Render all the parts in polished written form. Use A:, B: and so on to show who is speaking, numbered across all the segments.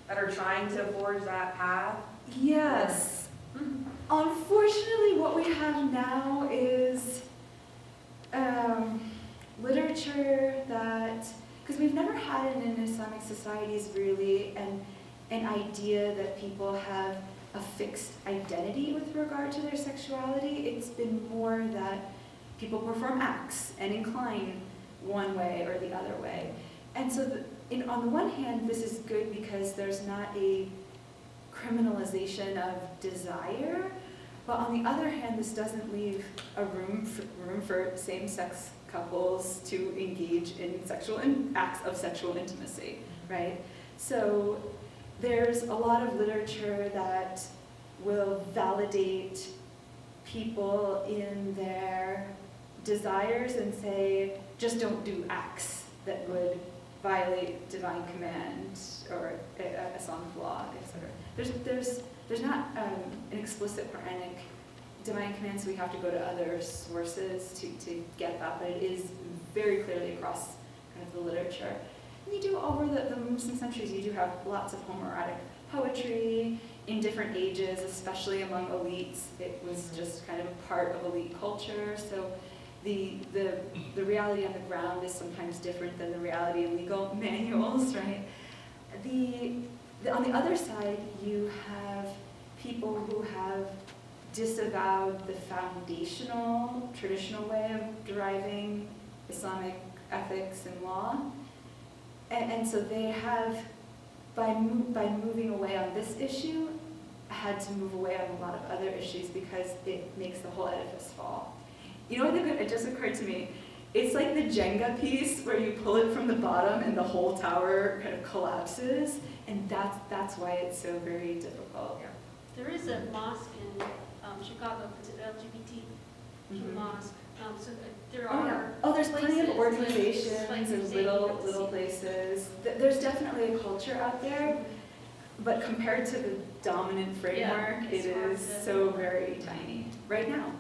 A: that are trying to forge that path?
B: Yes. Unfortunately, what we have now is literature that, because we've never had it in Islamic societies really, an idea that people have a fixed identity with regard to their sexuality. It's been more that people perform acts and incline one way or the other way. And so on the one hand, this is good because there's not a criminalization of desire, but on the other hand, this doesn't leave a room for same-sex couples to engage in acts of sexual intimacy, right? So there's a lot of literature that will validate people in their desires and say, just don't do acts that would violate divine command or Islamic law, etc. There's not an explicit Quranic divine command, so we have to go to other sources to get that, but it is very clearly across kind of the literature. And you do, over the Muslim centuries, you do have lots of homoerotic poetry in different ages, especially among elites. It was just kind of a part of elite culture, so the reality on the ground is sometimes different than the reality in legal manuals, right? On the other side, you have people who have disavowed the foundational, traditional way of deriving Islamic ethics and law. And so they have, by moving away on this issue, had to move away on a lot of other issues because it makes the whole edifice fall. You know what, it just occurred to me, it's like the Jenga piece where you pull it from the bottom and the whole tower kind of collapses, and that's why it's so very difficult.
C: Yeah. There is a mosque in Chicago, it's an LGBT mosque. So there are
B: there's plenty of organizations
C: like
B: and little places. There's definitely a culture out there, but compared to the dominant framework, it is so very tiny right now.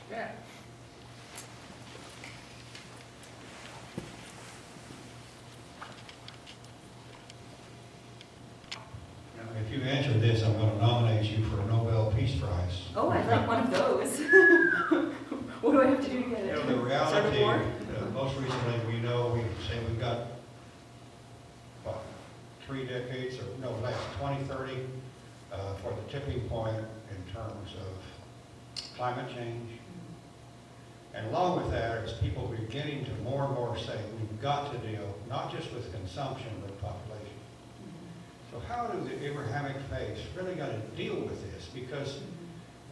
A: Yeah.
D: If you answer this, I'm going to nominate you for a Nobel Peace Prize.
B: Oh, I'd like one of those. What do I have to do to get it?
D: The reality, most recently, we've got, what, 3 decades, last 2030 for the tipping point in terms of climate change. And along with that, is people beginning to more and more say, we've got to deal not just with consumption, but population. So how do the Abrahamic faiths really got to deal with this? Because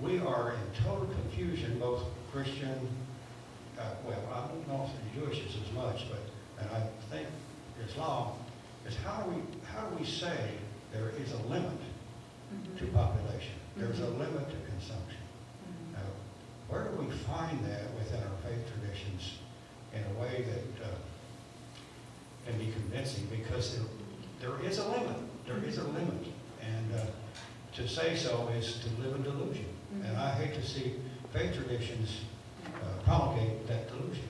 D: we are in total confusion, both Christian, I don't know if the Jewish is as much, and I think Islam, is how do we say there is a limit to population? There's a limit to consumption. Now, where do we find that within our faith traditions in a way that can be convincing? Because there is a limit. There is a limit. And to say so is to live in delusion. And I hate to see faith traditions promulgate that delusion.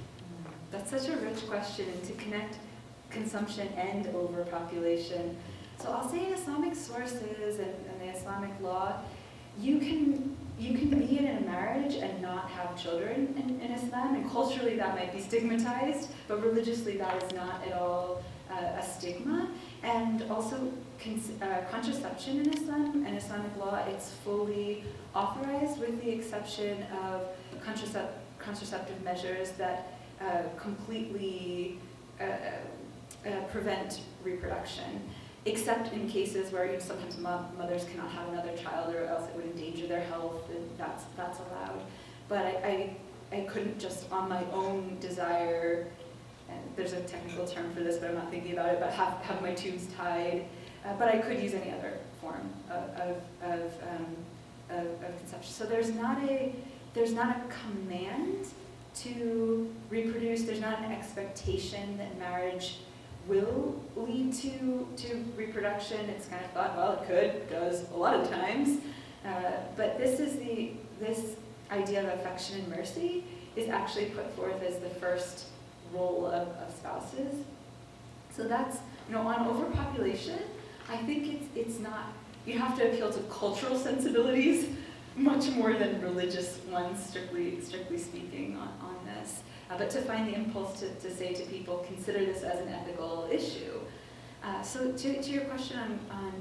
B: That's such a rich question, and to connect consumption and overpopulation. So I'll say in Islamic sources and the Islamic law, you can be in a marriage and not have children in Islam, and culturally that might be stigmatized, but religiously that is not at all a stigma. And also contraception in Islam and Islamic law, it's fully authorized with the exception of contraceptive measures that completely prevent reproduction, except in cases where sometimes mothers cannot have another child or else it would endanger their health, and that's allowed. But I couldn't just on my own desire, and there's a technical term for this, but I'm not thinking about it, but have my tubes tied. But I could use any other form of conception. So there's not a command to reproduce. There's not an expectation that marriage will lead to reproduction. It's kind of thought, well, it could, it does a lot of times. But this idea of affection and mercy is actually put forth as the first role of spouses. So that's On overpopulation, I think it's not, you have to appeal to cultural sensibilities much more than religious ones, strictly speaking, on this. But to find the impulse to say to people, consider this as an ethical issue. So to your question on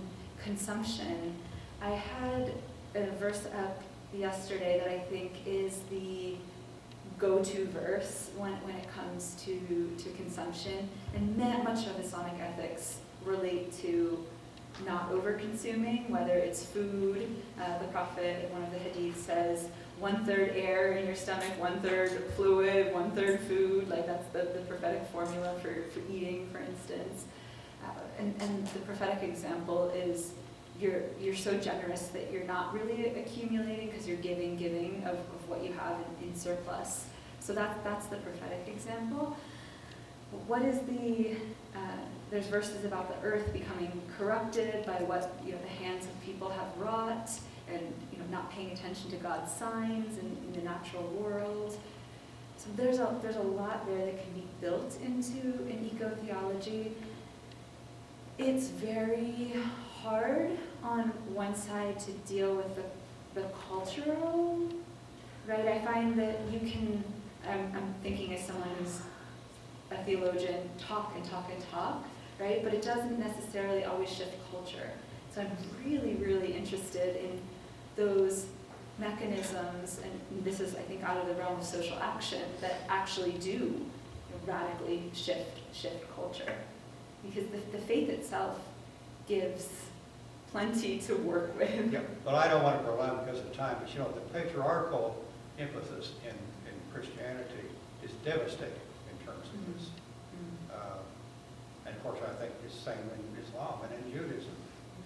B: consumption, I had a verse up yesterday that I think is the go-to verse when it comes to consumption. And much of Islamic ethics relate to not over-consuming, whether it's food. The Prophet, in one of the hadiths, says, 1/3 air in your stomach, 1/3 fluid, 1/3 food. Like that's the prophetic formula for eating, for instance. And the prophetic example is you're so generous that you're not really accumulating because you're giving of what you have in surplus. So that's the prophetic example. What is there's verses about the earth becoming corrupted by what the hands of people have wrought, and not paying attention to God's signs in the natural world. So there's a lot there that can be built into an eco-theology. It's very hard on one side to deal with the cultural, right? I find that you can, I'm thinking as someone who's a theologian, talk and talk and talk, right? But it doesn't necessarily always shift culture. So I'm really, really interested in those mechanisms, and this is, I think, out of the realm of social action, that actually do radically shift culture. Because the faith itself gives plenty to work with.
D: Yeah, but I don't want to prolong because of time, but the patriarchal emphasis in Christianity is devastating in terms of this. And of course, I think it's the same in Islam and in Judaism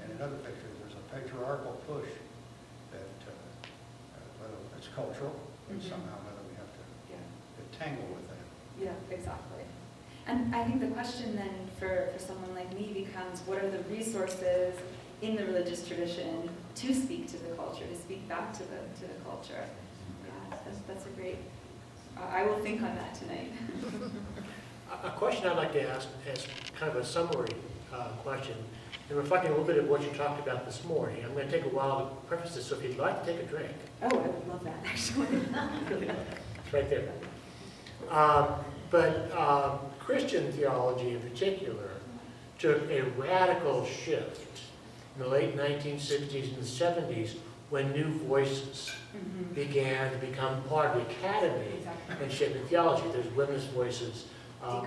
D: and in other pictures. There's a patriarchal push that, whether it's cultural, but somehow whether we have to tangle with that.
B: Yeah, exactly. And I think the question then for someone like me becomes, what are the resources in the religious tradition to speak to the culture, to speak back to the culture? Yeah, that's a great, I will think on that tonight.
E: A question I'd like to ask as kind of a summary question, and reflecting a little bit of what you talked about this morning. I'm going to take a while to preface this, so if you'd like to take a drink.
B: Oh, I would love that, actually.
E: It's right there. But Christian theology in particular took a radical shift in the late 1960s and the 70s when new voices began to become part of the academy and shaping theology. There's women's voices,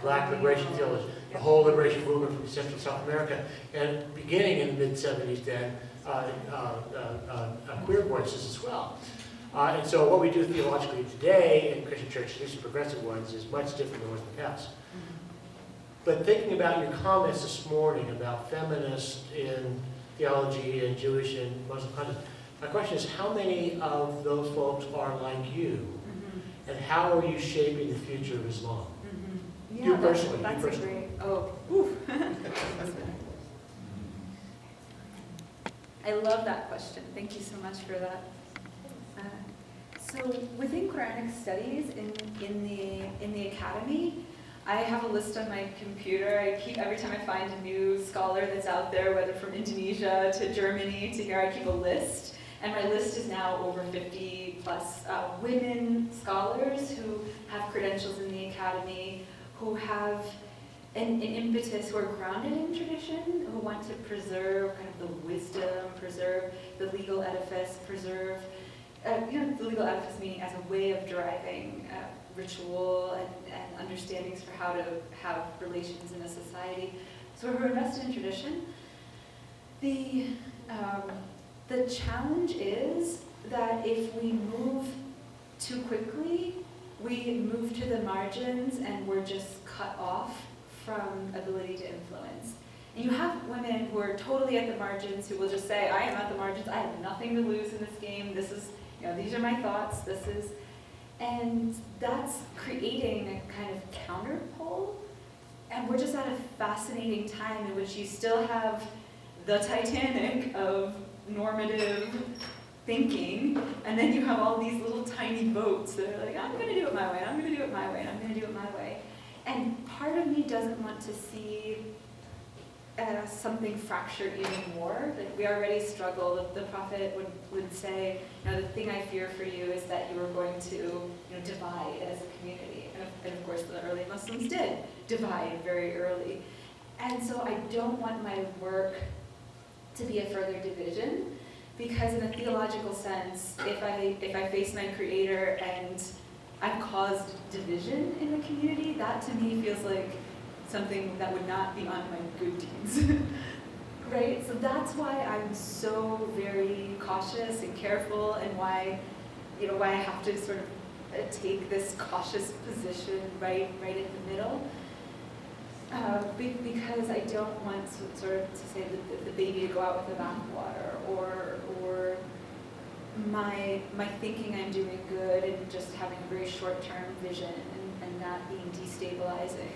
E: Black liberation theology, the whole liberation movement from Central South America, and beginning in the mid-70s then, queer voices as well. And so what we do theologically today in Christian church, at least the progressive ones, is much different than it was in the past. But thinking about your comments this morning about feminists in theology and Jewish and Muslim context, my question is, how many of those folks are like you? And how are you shaping the future of Islam?
B: Yeah,
E: You personally.
B: That's
E: you
B: a
E: personally.
B: great, oof. I love that question. Thank you so much for that. So within Quranic studies in the academy, I have a list on my computer. I keep, every time I find a new scholar that's out there, whether from Indonesia to Germany to here, I keep a list. And my list is now over 50 plus women scholars who have credentials in the academy, who have an impetus, who are grounded in tradition, who want to preserve kind of the wisdom, preserve the legal edifice, preserve, the legal edifice meaning as a way of deriving ritual and understandings for how to have relations in a society. So we're invested in tradition. The challenge is that if we move too quickly, we move to the margins and we're just cut off from ability to influence. And you have women who are totally at the margins who will just say, I am at the margins, I have nothing to lose in this game, this is, these are my thoughts, this is, and that's creating a kind of counterpole. And we're just at a fascinating time in which you still have the Titanic of normative thinking, and then you have all these little tiny boats that are like, I'm going to do it my way, I'm going to do it my way, I'm going to do it my way. And part of me doesn't want to see something fractured even more. Like we already struggle. The prophet would say, the thing I fear for you is that you are going to divide as a community. And of course the early Muslims did divide very early. And so I don't want my work to be a further division, because in a theological sense, if I face my Creator and I've caused division in the community, that to me feels like something that would not be on my good deeds, right? So that's why I'm so very cautious and careful, and why I have to sort of take this cautious position right in the middle. Because I don't want sort of to say that the baby to go out with the bathwater, or my thinking I'm doing good and just having a very short-term vision and that being destabilizing.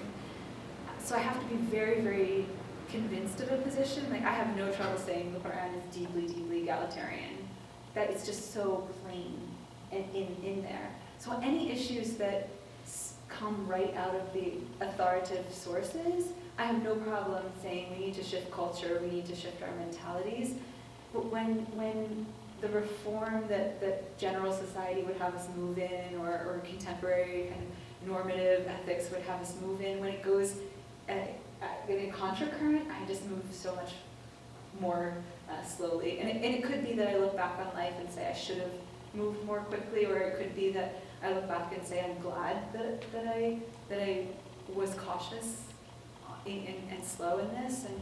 B: So I have to be very, very convinced of a position. Like I have no trouble saying the Qur'an is deeply, deeply egalitarian. That it's just so plain and in there. So any issues that come right out of the authoritative sources, I have no problem saying we need to shift culture, we need to shift our mentalities. But when the reform that general society would have us move in, or contemporary kind of normative ethics would have us move in, when it goes in a contracurrent, I just move so much more slowly. And it could be that I look back on life and say I should have moved more quickly, or it could be that I look back and say I'm glad that I was cautious and slow in this. And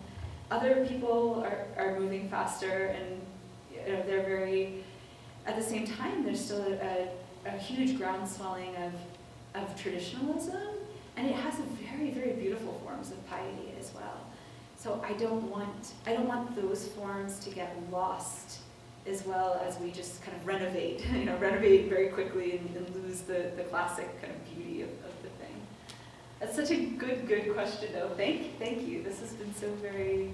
B: other people are moving faster, and they're very, at the same time, there's still a huge groundswelling of traditionalism, and it has a very, very beautiful forms of piety as well. So I don't want those forms to get lost, as well as we just kind of renovate very quickly and lose the classic kind of beauty of the thing. That's such a good question, though. Thank you. This has been so very,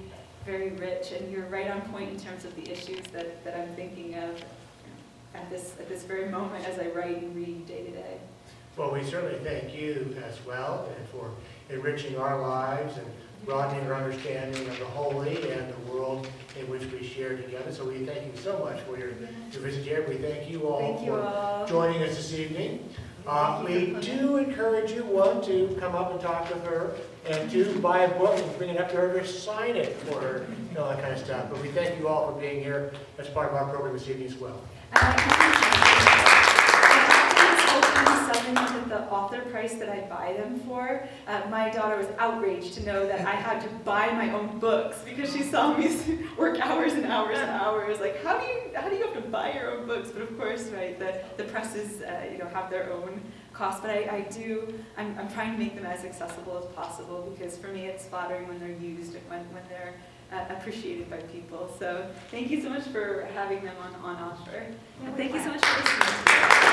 B: very rich, and you're right on point in terms of the issues that I'm thinking of at this very moment as I write and read day to day.
E: Well, we certainly thank you as well, and for enriching our lives and broadening our understanding of the holy and the world in which we share together. So we thank you so much for your visit here. We thank you all for joining us this evening. We do encourage you, one, to come up and talk with her, and two, buy a book and bring it up to her to sign it for her, all that kind of stuff. But we thank you all for being here as part of our program this evening as well.
B: Selling them at the author price that I buy them for. My daughter was outraged to know that I had to buy my own books, because she saw me work hours and hours and hours. Like, how do you have to buy your own books? But of course, right, the presses have their own cost. But I'm trying to make them as accessible as possible, because for me it's flattering when they're used and when they're appreciated by people. So thank you so much for having them on offer. And thank you so much for listening to me.